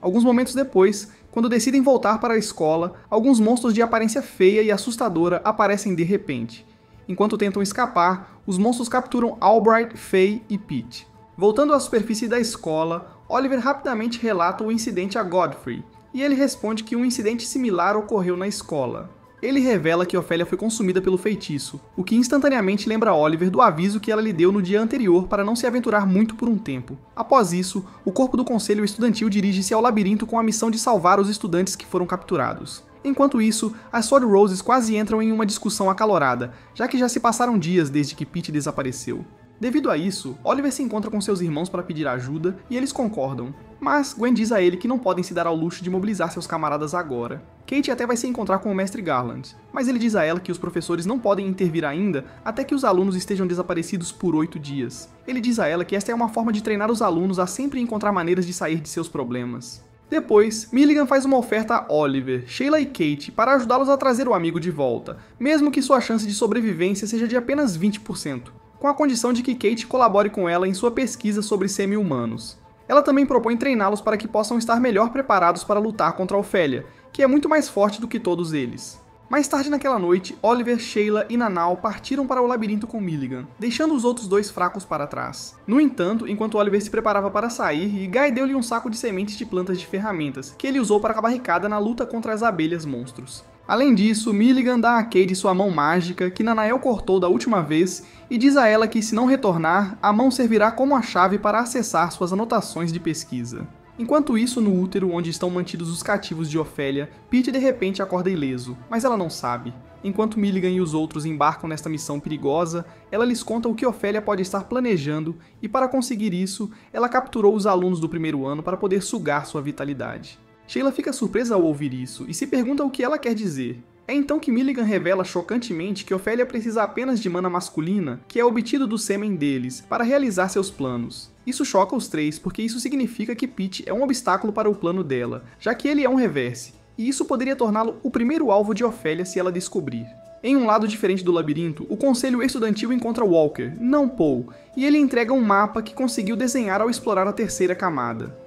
Alguns momentos depois, quando decidem voltar para a escola, alguns monstros de aparência feia e assustadora aparecem de repente. Enquanto tentam escapar, os monstros capturam Albright, Faye e Pete. Voltando à superfície da escola, Oliver rapidamente relata o incidente a Godfrey, e ele responde que um incidente similar ocorreu na escola. Ele revela que Ophélia foi consumida pelo feitiço, o que instantaneamente lembra Oliver do aviso que ela lhe deu no dia anterior para não se aventurar muito por um tempo. Após isso, o corpo do conselho estudantil dirige-se ao labirinto com a missão de salvar os estudantes que foram capturados. Enquanto isso, as Sword Roses quase entram em uma discussão acalorada, já que já se passaram dias desde que Pete desapareceu. Devido a isso, Oliver se encontra com seus irmãos para pedir ajuda e eles concordam. Mas Gwen diz a ele que não podem se dar ao luxo de mobilizar seus camaradas agora. Kate até vai se encontrar com o Mestre Garland, mas ele diz a ela que os professores não podem intervir ainda até que os alunos estejam desaparecidos por 8 dias. Ele diz a ela que esta é uma forma de treinar os alunos a sempre encontrar maneiras de sair de seus problemas. Depois, Milligan faz uma oferta a Oliver, Sheila e Kate para ajudá-los a trazer o amigo de volta, mesmo que sua chance de sobrevivência seja de apenas 20%. Com a condição de que Kate colabore com ela em sua pesquisa sobre semi-humanos. Ela também propõe treiná-los para que possam estar melhor preparados para lutar contra Ophélia, que é muito mais forte do que todos eles. Mais tarde naquela noite, Oliver, Sheila e Nanau partiram para o labirinto com Milligan, deixando os outros dois fracos para trás. No entanto, enquanto Oliver se preparava para sair, Guy deu-lhe um saco de sementes de plantas de ferramentas, que ele usou para a barricada na luta contra as abelhas monstros. Além disso, Milligan dá a Cade sua mão mágica, que Nanael cortou da última vez, e diz a ela que se não retornar, a mão servirá como a chave para acessar suas anotações de pesquisa. Enquanto isso, no útero, onde estão mantidos os cativos de Ophélia, Pete de repente acorda ileso, mas ela não sabe. Enquanto Milligan e os outros embarcam nesta missão perigosa, ela lhes conta o que Ophélia pode estar planejando, e para conseguir isso, ela capturou os alunos do primeiro ano para poder sugar sua vitalidade. Sheila fica surpresa ao ouvir isso, e se pergunta o que ela quer dizer. É então que Milligan revela chocantemente que Ophélia precisa apenas de mana masculina, que é obtido do sêmen deles, para realizar seus planos. Isso choca os três, porque isso significa que Pete é um obstáculo para o plano dela, já que ele é um reverse, e isso poderia torná-lo o primeiro alvo de Ophélia se ela descobrir. Em um lado diferente do labirinto, o conselho estudantil encontra Walker, não Paul, e ele entrega um mapa que conseguiu desenhar ao explorar a terceira camada.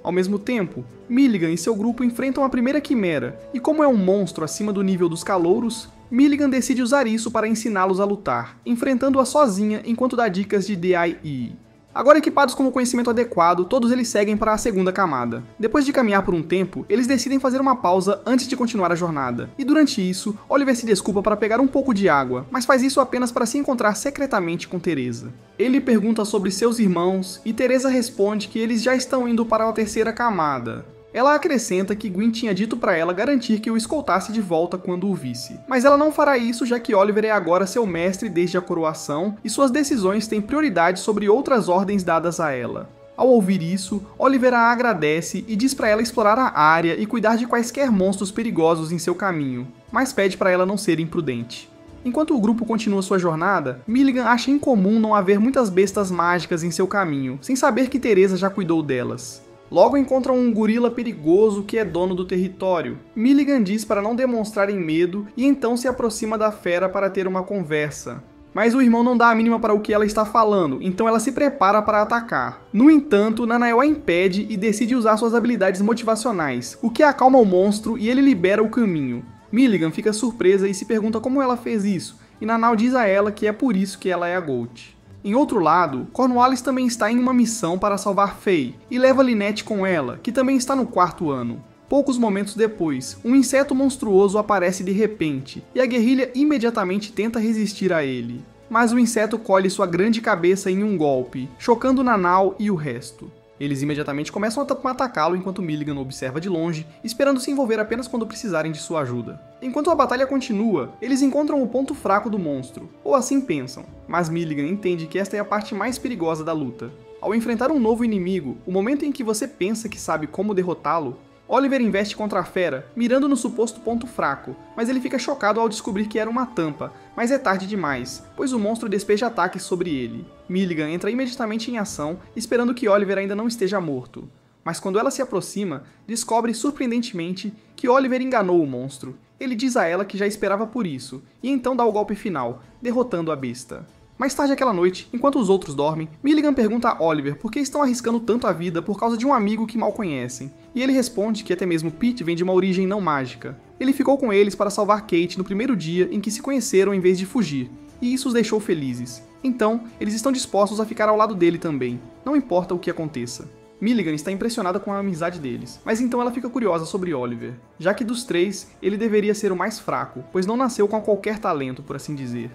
Ao mesmo tempo, Milligan e seu grupo enfrentam a primeira quimera, e como é um monstro acima do nível dos calouros, Milligan decide usar isso para ensiná-los a lutar, enfrentando-a sozinha enquanto dá dicas de DIE. Agora equipados com o conhecimento adequado, todos eles seguem para a segunda camada. Depois de caminhar por um tempo, eles decidem fazer uma pausa antes de continuar a jornada, e durante isso, Oliver se desculpa para pegar um pouco de água, mas faz isso apenas para se encontrar secretamente com Teresa. Ele pergunta sobre seus irmãos, e Teresa responde que eles já estão indo para a terceira camada. Ela acrescenta que Gwen tinha dito para ela garantir que o escoltasse de volta quando o visse. Mas ela não fará isso, já que Oliver é agora seu mestre desde a coroação e suas decisões têm prioridade sobre outras ordens dadas a ela. Ao ouvir isso, Oliver a agradece e diz para ela explorar a área e cuidar de quaisquer monstros perigosos em seu caminho, mas pede para ela não ser imprudente. Enquanto o grupo continua sua jornada, Milligan acha incomum não haver muitas bestas mágicas em seu caminho, sem saber que Teresa já cuidou delas. Logo encontram um gorila perigoso que é dono do território. Milligan diz para não demonstrarem medo e então se aproxima da fera para ter uma conversa. Mas o irmão não dá a mínima para o que ela está falando, então ela se prepara para atacar. No entanto, Nanael a impede e decide usar suas habilidades motivacionais, o que acalma o monstro e ele libera o caminho. Milligan fica surpresa e se pergunta como ela fez isso, e Nanau diz a ela que é por isso que ela é a Gold. Em outro lado, Cornwallis também está em uma missão para salvar Faye, e leva Lynette com ela, que também está no 4º ano. Poucos momentos depois, um inseto monstruoso aparece de repente, e a guerrilha imediatamente tenta resistir a ele. Mas o inseto colhe sua grande cabeça em um golpe, chocando Nanau e o resto. Eles imediatamente começam a atacá-lo enquanto Milligan observa de longe, esperando se envolver apenas quando precisarem de sua ajuda. Enquanto a batalha continua, eles encontram o ponto fraco do monstro, ou assim pensam, mas Milligan entende que esta é a parte mais perigosa da luta. Ao enfrentar um novo inimigo, o momento em que você pensa que sabe como derrotá-lo, Oliver investe contra a fera, mirando no suposto ponto fraco, mas ele fica chocado ao descobrir que era uma tampa, mas é tarde demais, pois o monstro despeja ataques sobre ele. Milligan entra imediatamente em ação, esperando que Oliver ainda não esteja morto. Mas quando ela se aproxima, descobre surpreendentemente que Oliver enganou o monstro. Ele diz a ela que já esperava por isso, e então dá o golpe final, derrotando a besta. Mais tarde aquela noite, enquanto os outros dormem, Milligan pergunta a Oliver por que estão arriscando tanto a vida por causa de um amigo que mal conhecem, e ele responde que até mesmo Pete vem de uma origem não mágica. Ele ficou com eles para salvar Kate no primeiro dia em que se conheceram em vez de fugir, e isso os deixou felizes. Então, eles estão dispostos a ficar ao lado dele também, não importa o que aconteça. Milligan está impressionada com a amizade deles, mas então ela fica curiosa sobre Oliver, já que dos três, ele deveria ser o mais fraco, pois não nasceu com qualquer talento, por assim dizer.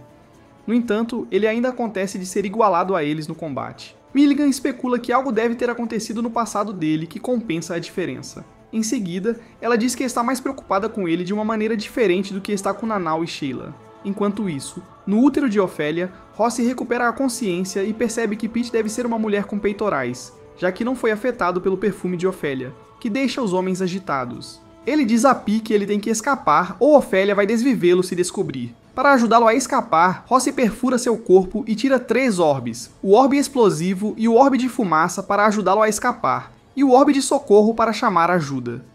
No entanto, ele ainda acontece de ser igualado a eles no combate. Milligan especula que algo deve ter acontecido no passado dele que compensa a diferença. Em seguida, ela diz que está mais preocupada com ele de uma maneira diferente do que está com Nanau e Sheila. Enquanto isso, no útero de Ophélia, Rossi recupera a consciência e percebe que Pete deve ser uma mulher com peitorais, já que não foi afetado pelo perfume de Ophélia, que deixa os homens agitados. Ele diz a Pi que ele tem que escapar ou Ophélia vai desvivê-lo se descobrir. Para ajudá-lo a escapar, Rossi perfura seu corpo e tira 3 orbes, o orbe explosivo e o orbe de fumaça para ajudá-lo a escapar, e o orbe de socorro para chamar ajuda.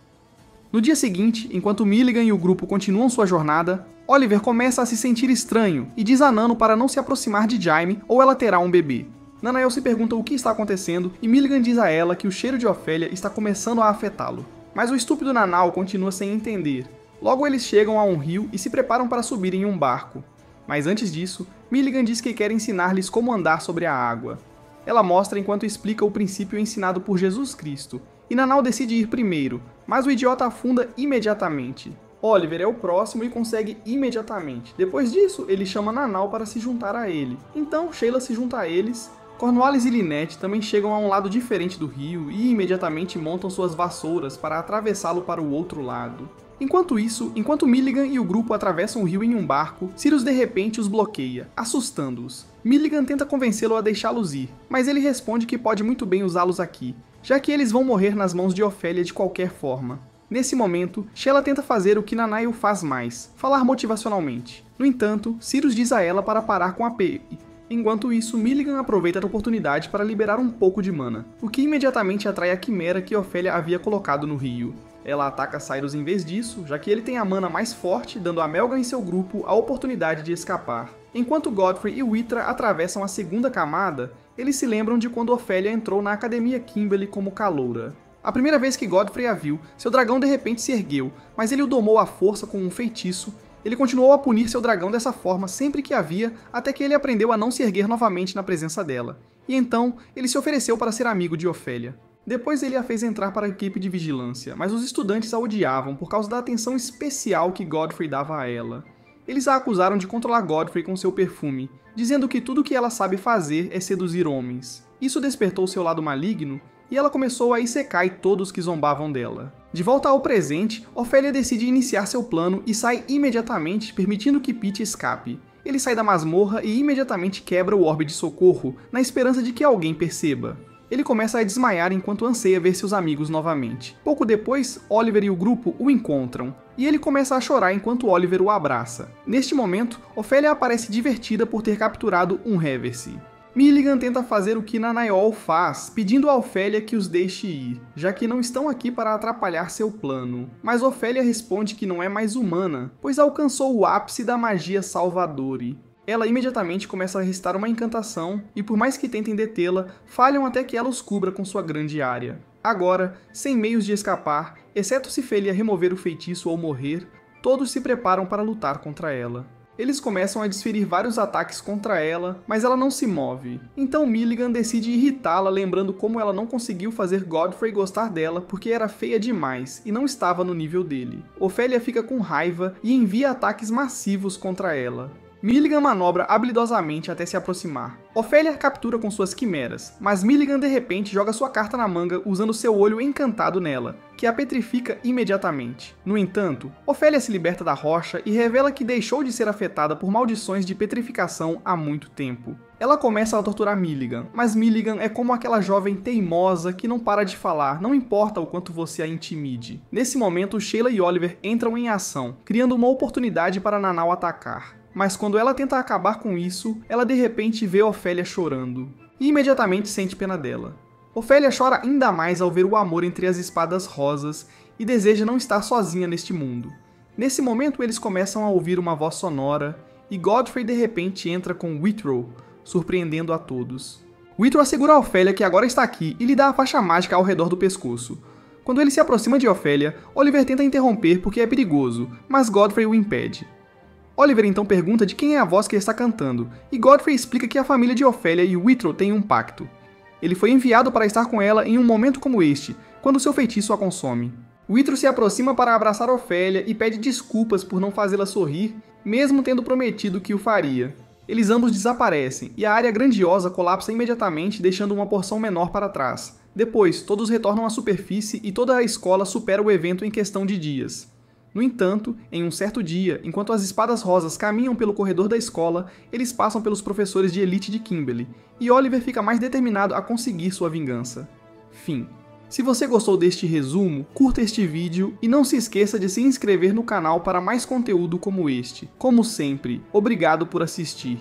No dia seguinte, enquanto Milligan e o grupo continuam sua jornada, Oliver começa a se sentir estranho e diz a Nano para não se aproximar de Jaime ou ela terá um bebê. Nanael se pergunta o que está acontecendo e Milligan diz a ela que o cheiro de Ophélia está começando a afetá-lo. Mas o estúpido Nanau continua sem entender. Logo eles chegam a um rio e se preparam para subir em um barco. Mas antes disso, Milligan diz que quer ensinar-lhes como andar sobre a água. Ela mostra enquanto explica o princípio ensinado por Jesus Cristo, e Nanau decide ir primeiro, mas o idiota afunda imediatamente. Oliver é o próximo e consegue imediatamente. Depois disso, ele chama Nanau para se juntar a ele. Então, Sheila se junta a eles. Cornwallis e Lynette também chegam a um lado diferente do rio e imediatamente montam suas vassouras para atravessá-lo para o outro lado. Enquanto isso, enquanto Milligan e o grupo atravessam o rio em um barco, Sirius de repente os bloqueia, assustando-os. Milligan tenta convencê-lo a deixá-los ir, mas ele responde que pode muito bem usá-los aqui, já que eles vão morrer nas mãos de Ophélia de qualquer forma. Nesse momento, Sheila tenta fazer o que Nanael faz mais, falar motivacionalmente. No entanto, Sirius diz a ela para parar com a P. Enquanto isso, Milligan aproveita a oportunidade para liberar um pouco de mana, o que imediatamente atrai a quimera que Ophélia havia colocado no rio. Ela ataca Cyrus em vez disso, já que ele tem a mana mais forte, dando a Melgan e seu grupo a oportunidade de escapar. Enquanto Godfrey e Withra atravessam a segunda camada, eles se lembram de quando Ophélia entrou na Academia Kimberly como caloura. A primeira vez que Godfrey a viu, seu dragão de repente se ergueu, mas ele o domou à força com um feitiço. Ele continuou a punir seu dragão dessa forma sempre que a via, até que ele aprendeu a não se erguer novamente na presença dela. E então, ele se ofereceu para ser amigo de Ophélia. Depois ele a fez entrar para a equipe de vigilância, mas os estudantes a odiavam por causa da atenção especial que Godfrey dava a ela. Eles a acusaram de controlar Godfrey com seu perfume, dizendo que tudo o que ela sabe fazer é seduzir homens. Isso despertou seu lado maligno, e ela começou a isekai todos que zombavam dela. De volta ao presente, Ophélia decide iniciar seu plano e sai imediatamente, permitindo que Pete escape. Ele sai da masmorra e imediatamente quebra o orbe de socorro, na esperança de que alguém perceba. Ele começa a desmaiar enquanto anseia ver seus amigos novamente. Pouco depois, Oliver e o grupo o encontram, e ele começa a chorar enquanto Oliver o abraça. Neste momento, Ophélia aparece divertida por ter capturado um Reverse. Milligan tenta fazer o que Nanaiol faz, pedindo a Ofélia que os deixe ir, já que não estão aqui para atrapalhar seu plano. Mas Ofélia responde que não é mais humana, pois alcançou o ápice da magia Salvadori. Ela imediatamente começa a recitar uma encantação, e por mais que tentem detê-la, falham até que ela os cubra com sua grande área. Agora, sem meios de escapar, exceto se Felia remover o feitiço ou morrer, todos se preparam para lutar contra ela. Eles começam a desferir vários ataques contra ela, mas ela não se move. Então Milligan decide irritá-la, lembrando como ela não conseguiu fazer Godfrey gostar dela porque era feia demais e não estava no nível dele. Ofélia fica com raiva e envia ataques massivos contra ela. Milligan manobra habilidosamente até se aproximar. Ofélia captura com suas quimeras, mas Milligan de repente joga sua carta na manga usando seu olho encantado nela, que a petrifica imediatamente. No entanto, Ofélia se liberta da rocha e revela que deixou de ser afetada por maldições de petrificação há muito tempo. Ela começa a torturar Milligan, mas Milligan é como aquela jovem teimosa que não para de falar, não importa o quanto você a intimide. Nesse momento, Sheila e Oliver entram em ação, criando uma oportunidade para Nanau atacar. Mas quando ela tenta acabar com isso, ela de repente vê Ofélia chorando, e imediatamente sente pena dela. Ofélia chora ainda mais ao ver o amor entre as espadas rosas e deseja não estar sozinha neste mundo. Nesse momento eles começam a ouvir uma voz sonora, e Godfrey de repente entra com Withrow, surpreendendo a todos. Withrow assegura a Ofélia que agora está aqui e lhe dá a faixa mágica ao redor do pescoço. Quando ele se aproxima de Ofélia, Oliver tenta interromper porque é perigoso, mas Godfrey o impede. Oliver então pergunta de quem é a voz que está cantando, e Godfrey explica que a família de Ofélia e Withrow têm um pacto. Ele foi enviado para estar com ela em um momento como este, quando seu feitiço a consome. Withrow se aproxima para abraçar Ofélia e pede desculpas por não fazê-la sorrir, mesmo tendo prometido que o faria. Eles ambos desaparecem, e a área grandiosa colapsa imediatamente, deixando uma porção menor para trás. Depois, todos retornam à superfície e toda a escola supera o evento em questão de dias. No entanto, em um certo dia, enquanto as espadas rosas caminham pelo corredor da escola, eles passam pelos professores de elite de Kimberly, e Oliver fica mais determinado a conseguir sua vingança. Fim. Se você gostou deste resumo, curta este vídeo e não se esqueça de se inscrever no canal para mais conteúdo como este. Como sempre, obrigado por assistir.